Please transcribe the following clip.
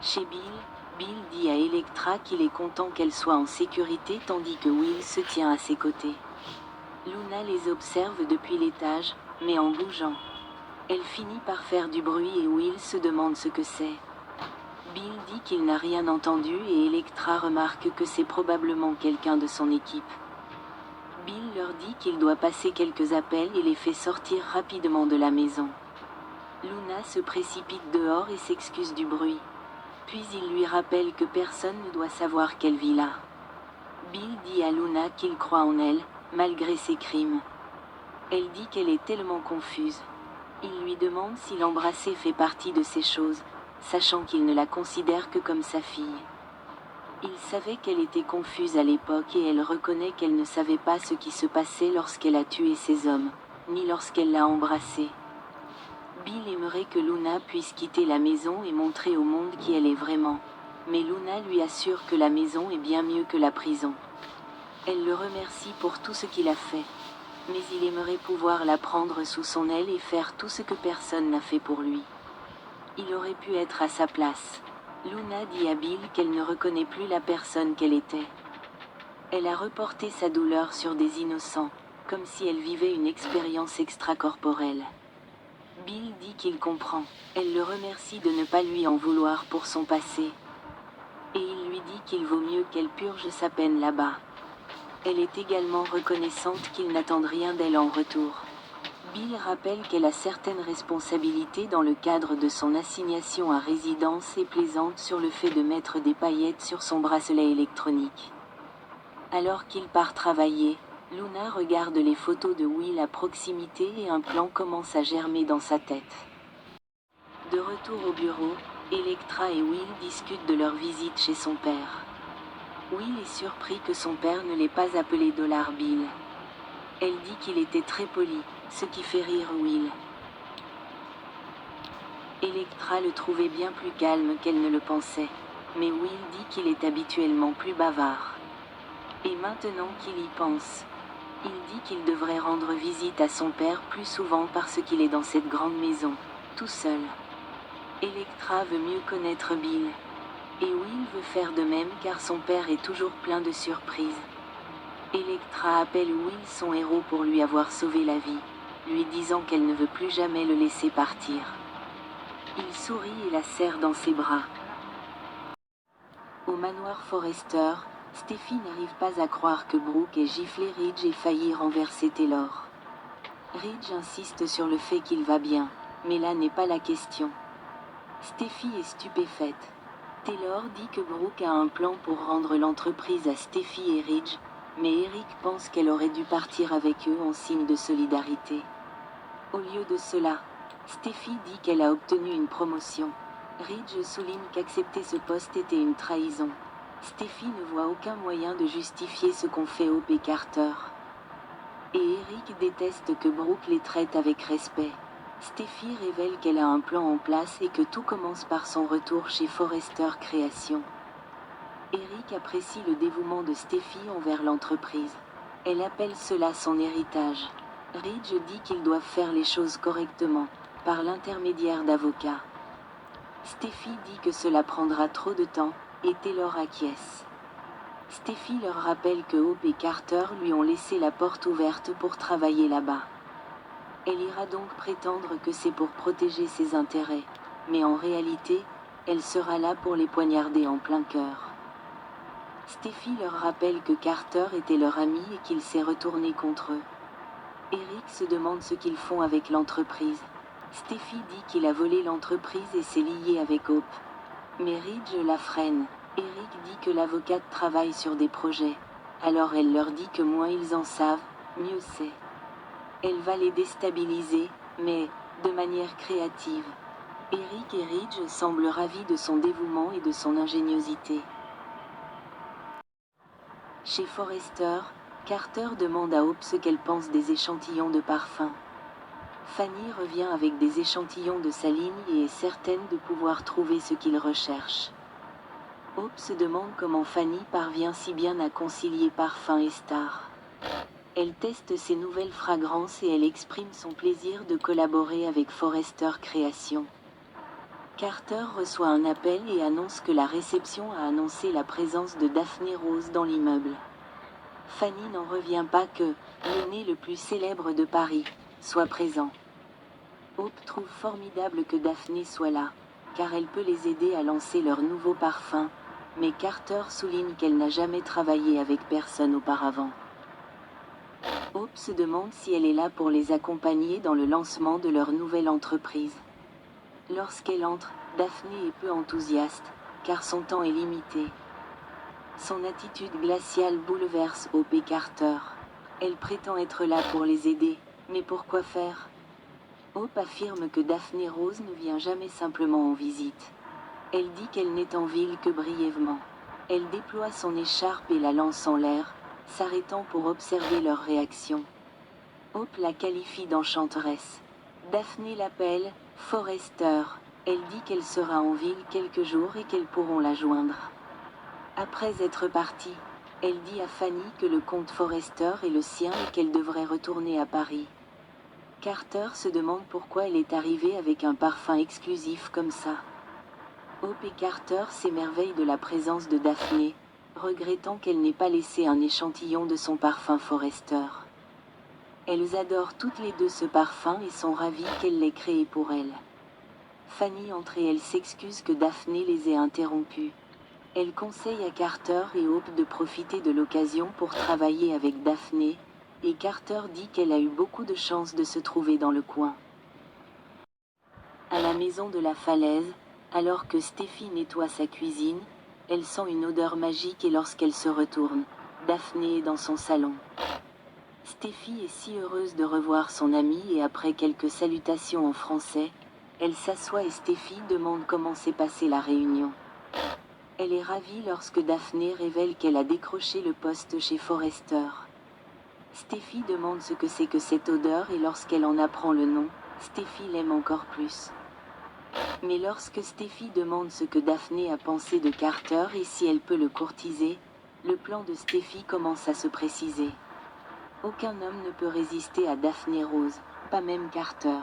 Chez Bill, Bill dit à Electra qu'il est content qu'elle soit en sécurité tandis que Will se tient à ses côtés. Luna les observe depuis l'étage, mais en bougeant. Elle finit par faire du bruit et Will se demande ce que c'est. Bill dit qu'il n'a rien entendu et Electra remarque que c'est probablement quelqu'un de son équipe. Bill leur dit qu'il doit passer quelques appels et les fait sortir rapidement de la maison. Luna se précipite dehors et s'excuse du bruit. Puis il lui rappelle que personne ne doit savoir qu'elle vit là. Bill dit à Luna qu'il croit en elle, malgré ses crimes. Elle dit qu'elle est tellement confuse. Il lui demande si l'embrasser fait partie de ces choses, sachant qu'il ne la considère que comme sa fille. Il savait qu'elle était confuse à l'époque et elle reconnaît qu'elle ne savait pas ce qui se passait lorsqu'elle a tué ces hommes, ni lorsqu'elle l'a embrassé. Bill aimerait que Luna puisse quitter la maison et montrer au monde qui elle est vraiment, mais Luna lui assure que la maison est bien mieux que la prison. Elle le remercie pour tout ce qu'il a fait, mais il aimerait pouvoir la prendre sous son aile et faire tout ce que personne n'a fait pour lui. Il aurait pu être à sa place. Luna dit à Bill qu'elle ne reconnaît plus la personne qu'elle était. Elle a reporté sa douleur sur des innocents, comme si elle vivait une expérience extracorporelle. Bill dit qu'il comprend. Elle le remercie de ne pas lui en vouloir pour son passé. Et il lui dit qu'il vaut mieux qu'elle purge sa peine là-bas. Elle est également reconnaissante qu'il n'attende rien d'elle en retour. Bill rappelle qu'elle a certaines responsabilités dans le cadre de son assignation à résidence et plaisante sur le fait de mettre des paillettes sur son bracelet électronique. Alors qu'il part travailler, Luna regarde les photos de Will à proximité et un plan commence à germer dans sa tête. De retour au bureau, Electra et Will discutent de leur visite chez son père. Will est surpris que son père ne l'ait pas appelé Dollar Bill. Elle dit qu'il était très poli, ce qui fait rire Will. Electra le trouvait bien plus calme qu'elle ne le pensait, mais Will dit qu'il est habituellement plus bavard. Et maintenant qu'il y pense, il dit qu'il devrait rendre visite à son père plus souvent parce qu'il est dans cette grande maison, tout seul. Electra veut mieux connaître Bill. Et Will veut faire de même car son père est toujours plein de surprises. Electra appelle Will son héros pour lui avoir sauvé la vie, lui disant qu'elle ne veut plus jamais le laisser partir. Il sourit et la serre dans ses bras. Au manoir Forrester, Steffi n'arrive pas à croire que Brooke ait giflé Ridge et failli renverser Taylor. Ridge insiste sur le fait qu'il va bien, mais là n'est pas la question. Steffi est stupéfaite. Taylor dit que Brooke a un plan pour rendre l'entreprise à Steffi et Ridge, mais Eric pense qu'elle aurait dû partir avec eux en signe de solidarité. Au lieu de cela, Steffi dit qu'elle a obtenu une promotion. Ridge souligne qu'accepter ce poste était une trahison. Steffi ne voit aucun moyen de justifier ce qu'ont fait Hope et Carter. Et Eric déteste que Brooke les traite avec respect. Steffi révèle qu'elle a un plan en place et que tout commence par son retour chez Forrester Création. Eric apprécie le dévouement de Steffi envers l'entreprise. Elle appelle cela son héritage. Ridge dit qu'ils doivent faire les choses correctement, par l'intermédiaire d'avocats. Steffi dit que cela prendra trop de temps, et Taylor acquiesce. Steffi leur rappelle que Hope et Carter lui ont laissé la porte ouverte pour travailler là-bas. Elle ira donc prétendre que c'est pour protéger ses intérêts, mais en réalité, elle sera là pour les poignarder en plein cœur. Steffi leur rappelle que Carter était leur ami et qu'il s'est retourné contre eux. Eric se demande ce qu'ils font avec l'entreprise. Steffi dit qu'il a volé l'entreprise et s'est lié avec Hope. Mais Ridge la freine. Eric dit que l'avocate travaille sur des projets. Alors elle leur dit que moins ils en savent, mieux c'est. Elle va les déstabiliser, mais de manière créative. Eric et Ridge semblent ravis de son dévouement et de son ingéniosité. Chez Forrester, Carter demande à Hope ce qu'elle pense des échantillons de parfum. Fanny revient avec des échantillons de sa ligne et est certaine de pouvoir trouver ce qu'il recherche. Hope se demande comment Fanny parvient si bien à concilier parfum et star. Elle teste ses nouvelles fragrances et elle exprime son plaisir de collaborer avec Forrester Création. Carter reçoit un appel et annonce que la réception a annoncé la présence de Daphné Rose dans l'immeuble. Fanny n'en revient pas que l'aîné le plus célèbre de Paris soit présent. Hope trouve formidable que Daphné soit là, car elle peut les aider à lancer leur nouveau parfum, mais Carter souligne qu'elle n'a jamais travaillé avec personne auparavant. Hope se demande si elle est là pour les accompagner dans le lancement de leur nouvelle entreprise. Lorsqu'elle entre, Daphné est peu enthousiaste, car son temps est limité. Son attitude glaciale bouleverse Hope et Carter. Elle prétend être là pour les aider, mais pour quoi faire? Hope affirme que Daphné Rose ne vient jamais simplement en visite. Elle dit qu'elle n'est en ville que brièvement. Elle déploie son écharpe et la lance en l'air, s'arrêtant pour observer leur réaction. Hope la qualifie d'enchanteresse. Daphné l'appelle « Forrester ». Elle dit qu'elle sera en ville quelques jours et qu'elles pourront la joindre. Après être partie, elle dit à Fanny que le comte Forrester est le sien et qu'elle devrait retourner à Paris. Carter se demande pourquoi elle est arrivée avec un parfum exclusif comme ça. Hope et Carter s'émerveillent de la présence de Daphné, regrettant qu'elle n'ait pas laissé un échantillon de son parfum Forrester. Elles adorent toutes les deux ce parfum et sont ravies qu'elle l'ait créé pour elles. Fanny entre et elle s'excuse que Daphné les ait interrompues. Elle conseille à Carter et Hope de profiter de l'occasion pour travailler avec Daphné, et Carter dit qu'elle a eu beaucoup de chance de se trouver dans le coin. À la maison de la falaise, alors que Steffi nettoie sa cuisine, elle sent une odeur magique et lorsqu'elle se retourne, Daphné est dans son salon. Steffi est si heureuse de revoir son amie et après quelques salutations en français, elle s'assoit et Steffi demande comment s'est passée la réunion. Elle est ravie lorsque Daphné révèle qu'elle a décroché le poste chez Forrester. Steffi demande ce que c'est que cette odeur et lorsqu'elle en apprend le nom, Steffi l'aime encore plus. Mais lorsque Steffi demande ce que Daphné a pensé de Carter et si elle peut le courtiser, le plan de Steffi commence à se préciser. Aucun homme ne peut résister à Daphné Rose, pas même Carter.